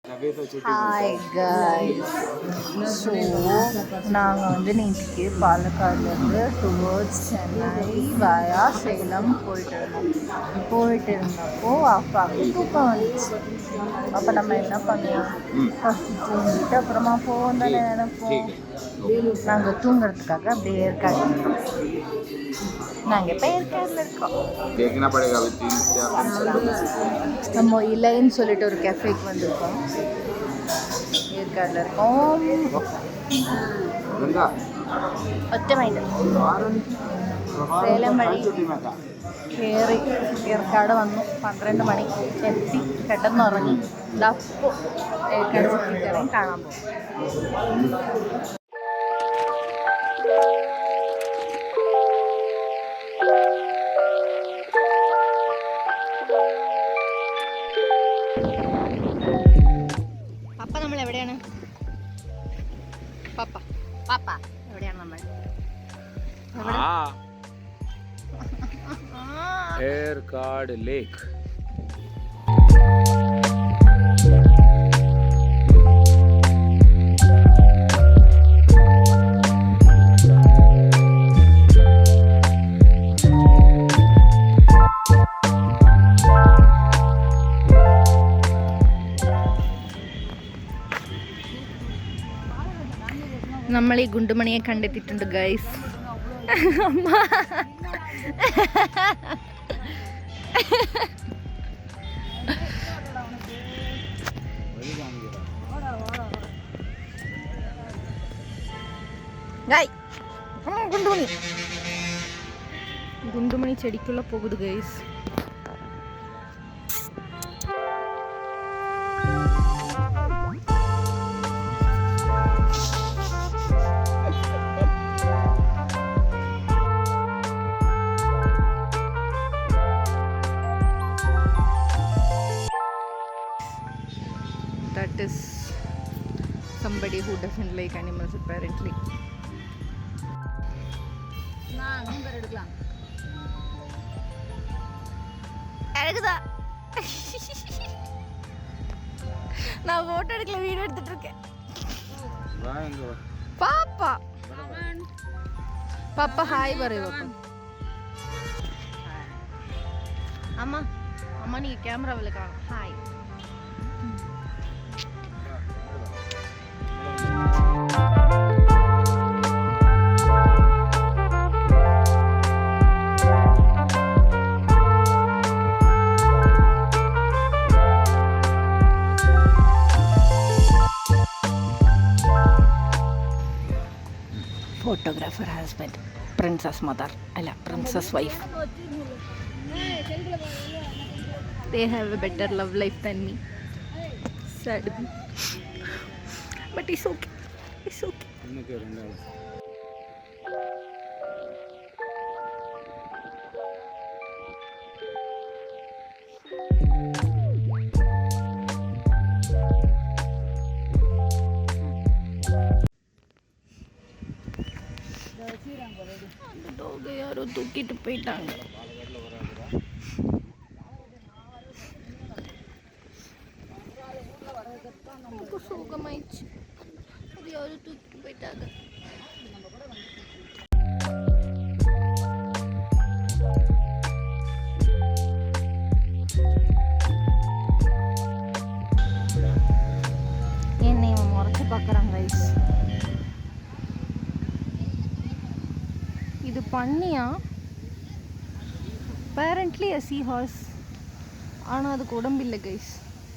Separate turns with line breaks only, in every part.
Hi guys. So நாங்கள் வந்து நேற்றுக்கு பாலக்காடுலேருந்து டுவர்ட்ஸ் சென்னை வயா சேலம் போயிட்டு இருந்தப்போ அப்பாவுக்கு தூக்கம் வந்துச்சு. அப்போ நம்ம என்ன பண்ணுவோம், ஃபஸ்ட்டு தூங்கிட்டு அப்புறமா போவோம் தானே நினைப்போம். நாங்கள் தூங்குறதுக்காக அப்படியே ஏற்காடு நாங்கள் இப்போ ஏற்காடில் இருக்கோம். நம்ம இலைன்னு சொல்லிட்டு ஒரு கேஃபேக்கு வந்திருக்கோம். ஏற்காடில் இருக்கோம். ഒറ്റമായിട്ട് സേലം വഴി കയറി ഏർക്കാട് വന്നു. 12 മണി എത്തി, പെട്ടെന്നുറങ്ങി. അപ്പോൾ ഏർക്കാട് ചുറ്റിക്കറയും കാണാൻ പോകും. പപ്പ നമ്മൾ എവിടെയാണ്? പപ്പ പപ്പ എവിടെയാണ് നമ്മൾ?
ഏർക്കാട് ലേക്ക്.
നമ്മൾ ഈ ഗുണ്ടുമണിയെ കണ്ടെത്തിയിട്ടുണ്ട് ഗൈസ്. അമ്മ ഗുണ്ടുമണി ചെടിക്കുള്ള പോകുത് guys. That is somebody who doesn't like animals apparently. நான் போட்டோ எடுக்கல, வீடியோ எடுத்துட்டு இருக்கேன். பாப்பா பாப்பா ஹாய் പറയൂ. அம்மா அம்மா நீங்க கேமராவில் காணும். Hi. Photographer husband, princess mother, alla princess wife. They have a better love life than me. Sad, but it's okay. It's okay. அந்த டாகை யாரோ தூக்கிட்டு போயிட்டாங்க. எனக்கு சோகமாயிடுச்சு. அது யாரோ தூக்கிட்டு போயிட்டாங்க. என்னை முறைச்சு பார்க்குறாங்க கைஸ். இது பண்ணியா apparently a sea horse. ஆனால் அதுக்கு உடம்பு இல்லை கைஸ்,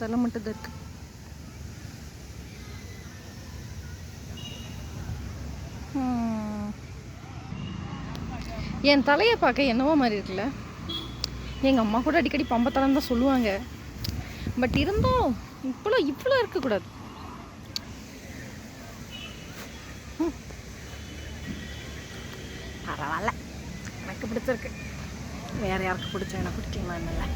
தலை மட்டும் தான் இருக்கு. என் தலையை பார்க்க என்னவோ மாதிரி இருக்குல்ல. எங்கள் அம்மா கூட அடிக்கடி பம்பத்தலம் தான் சொல்லுவாங்க. பட் இருந்தும் இவ்வளோ இருக்கக்கூடாது. பரவாயில்ல, எனக்கு பிடிச்சிருக்கு. வேறு யாருக்கு பிடிச்சா எனக்கு பிடிக்குமா என்னல்ல.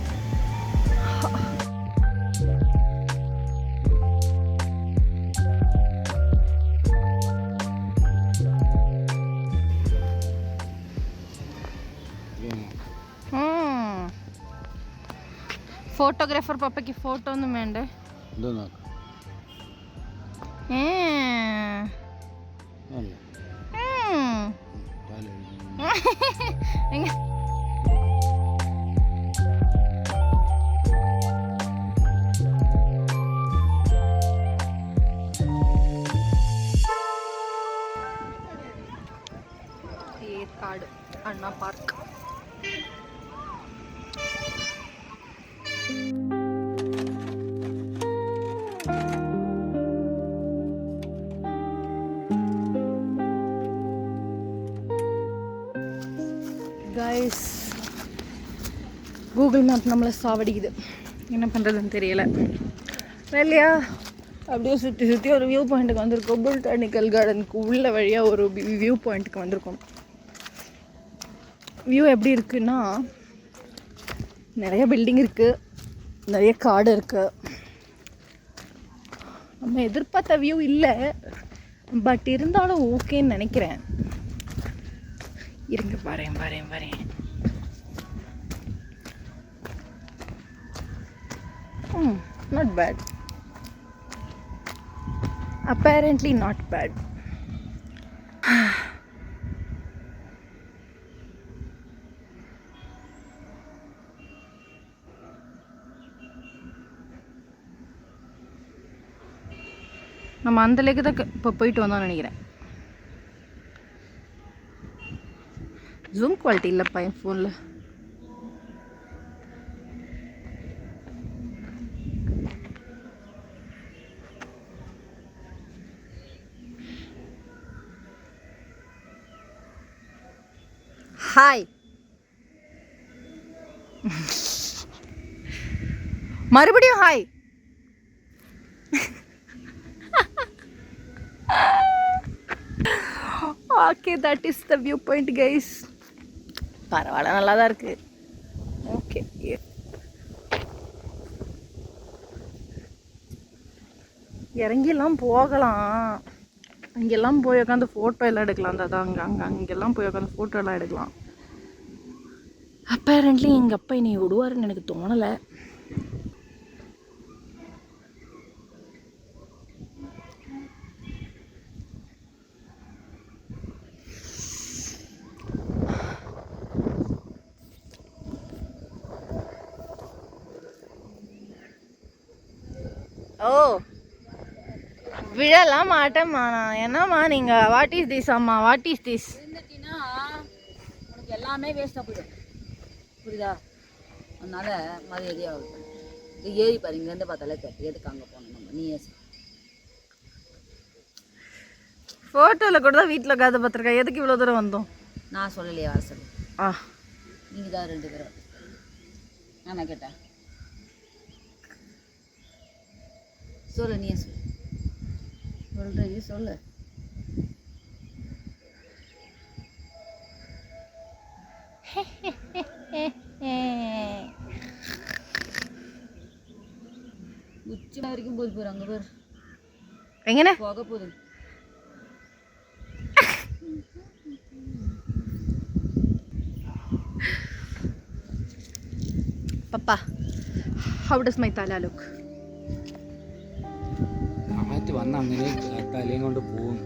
ഫോട്ടോഗ്രാഫർ പപ്പയ്ക്ക് ഫോട്ടോ ഒന്നും വേണ്ടേ? எங்க ஏற்காடு அண்ணா பார்க். கைஸ், கூகுள் மேப் நம்மளை சாவடிக்குது. என்ன பண்ணுறதுன்னு தெரியலை. இல்லையா அப்படியே சுற்றி சுற்றி ஒரு வியூ பாயிண்ட்டுக்கு வந்திருக்கோம். பொட்டானிக்கல் கார்டனுக்கு உள்ள வழியாக ஒரு வியூ பாயிண்ட்டுக்கு வந்திருக்கோம். வியூ எப்படி இருக்குன்னா, நிறைய பில்டிங் இருக்குது, நிறைய காடு இருக்குது. நம்ம எதிர்பார்த்த வியூ இல்லை, பட் இருந்தாலும் ஓகேன்னு நினைக்கிறேன். இருங்க வரேன். Not bad. Apparently not bad. நம்ம அந்த லேக்கு தான் இப்போ போயிட்டு வந்தோம்னு நினைக்கிறேன். ஜூம் குவாலிட்டி இல்லைப்பா என் ஃபோனில். ஹாய், மறுபடியும் hi. Okay, that is the view point guys. பரவாயில்ல, நல்லா தான் இருக்குது. ஓகே, இறங்கிலாம் போகலாம். அங்கெல்லாம் போய் உட்காந்து ஃபோட்டோ எல்லாம் எடுக்கலாம். அங்கெல்லாம் போய் உட்காந்து ஃபோட்டோ எல்லாம் எடுக்கலாம். அப்பேரண்ட்லி எங்கள் அப்பா என்னை விடுவாருன்னு எனக்கு தோணலை. ஓ, விழலாம் மாட்டேம்மா நான். என்னம்மா நீங்கள் வாட் இஸ் திஸ் அம்மா, வாட் இஸ் திஸ்?
இருந்துட்டீங்கன்னா உனக்கு எல்லாமே வேஸ்ட்டாக போயிடும், புரியுதா? அதனால மரியாதையாக இது ஏறி பாரு, இங்கேருந்து பார்த்தாலே தெரியும் எதுக்கு அங்கே போகணும். நம்ம நீ
ஃபோட்டோவில் கூட தான் வீட்டில் கதை பார்த்துருக்கேன். எதுக்கு இவ்வளோ தூரம் வந்தோம்?
நான் சொல்லலையே வர சொல்லி.
ஆ,
நீங்கள் தான் 2 பேரும். நான் கேட்டேன், சொல்லு, நீயே சொல்லு. சொல்கிறீ சொல்லு. உச்சி வரைக்கும் போய் போகிற அங்கே பேர்
எங்கண்ணே
போக போகுது.
Papa, how does my tala look?
കാറ്റ് വന്ന് അങ്ങനെ തലയും കൊണ്ട് പോകും.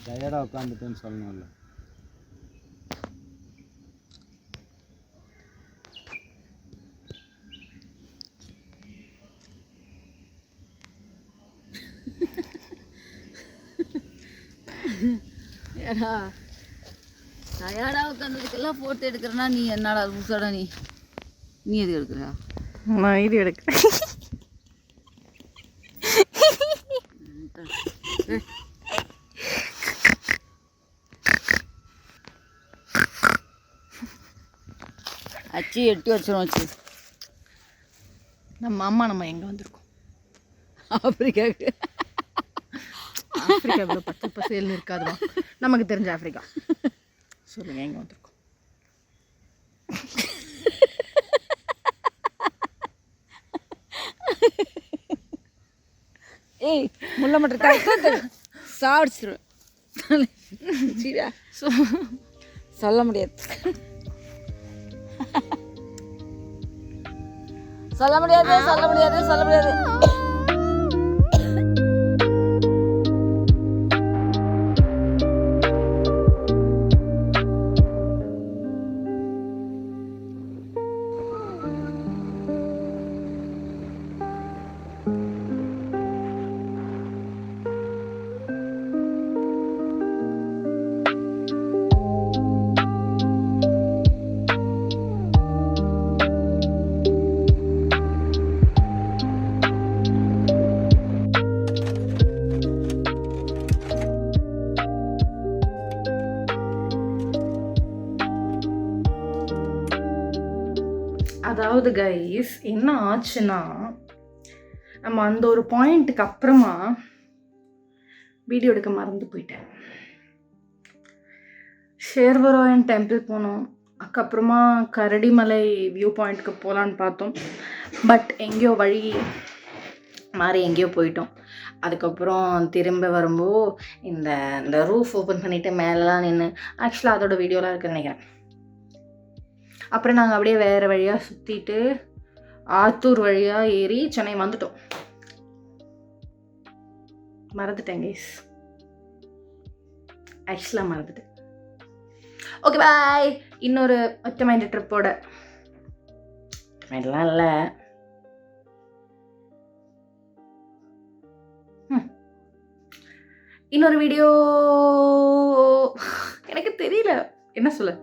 டயர்டாக உட்காந்துட்டேன்னு சொல்லணும்ல.
டயர்டாக உட்காந்ததுக்கெல்லாம் ஃபோட்டோ எடுக்கிறனா நீ என்னடா லூசாடா நீ எது எடுக்கிறியா?
நான் இது எடுக்கிறேன்.
அச்சு 8 வருஷம் வச்சு
நம்ம அம்மா நம்ம எங்கே வந்திருக்கோம்?
ஆப்பிரிக்காவுக்கு.
ஆப்பிரிக்காவில் 10% இருக்காதுமா, நமக்கு தெரிஞ்ச ஆப்பிரிக்கா. சொல்லுங்கள், எங்கே வந்திருக்கோம்?
ஏய் முள்ள மட்டும் சாப்பிடுச்சிருவேன். சொல்ல முடியாது, சொல்ல முடியாது, சொல்ல முடியாது, சொல்ல முடியாது.
அதாவது கைஸ் என்ன ஆச்சுன்னா, நம்ம அந்த ஒரு பாயிண்ட்டுக்கு அப்புறமா வீடியோ எடுக்க மறந்து போயிட்டேன். ஷேர்வராயன் டெம்பிள் போனோம், அதுக்கப்புறமா கரடிமலை வியூ பாயிண்ட்டுக்கு போகலான்னு பார்த்தோம். பட் எங்கேயோ வழி மாறி எங்கேயோ போயிட்டோம். அதுக்கப்புறம் திரும்ப வரும்போது இந்த ரூஃப் ஓப்பன் பண்ணிவிட்டு மேலெலாம் நின்று, ஆக்சுவலாக அதோட வீடியோலாம் இருக்குன்னு நினைக்கிறேன். அப்புறம் நாங்கள் அப்படியே வேறு வழியாக சுற்றிட்டு ஆத்தூர் வழியாக ஏறி சென்னை வந்துட்டோம். மறந்துட்டேன் கைஸ், ஆக்சுவலாக மறந்துட்டேன். Okay bye. இன்னொரு ஒற்றை மைண்ட் ட்ரிப்போட மைண்ட்லாம் இல்லை, இன்னொரு வீடியோ எனக்கு தெரியல என்ன சொல்ல.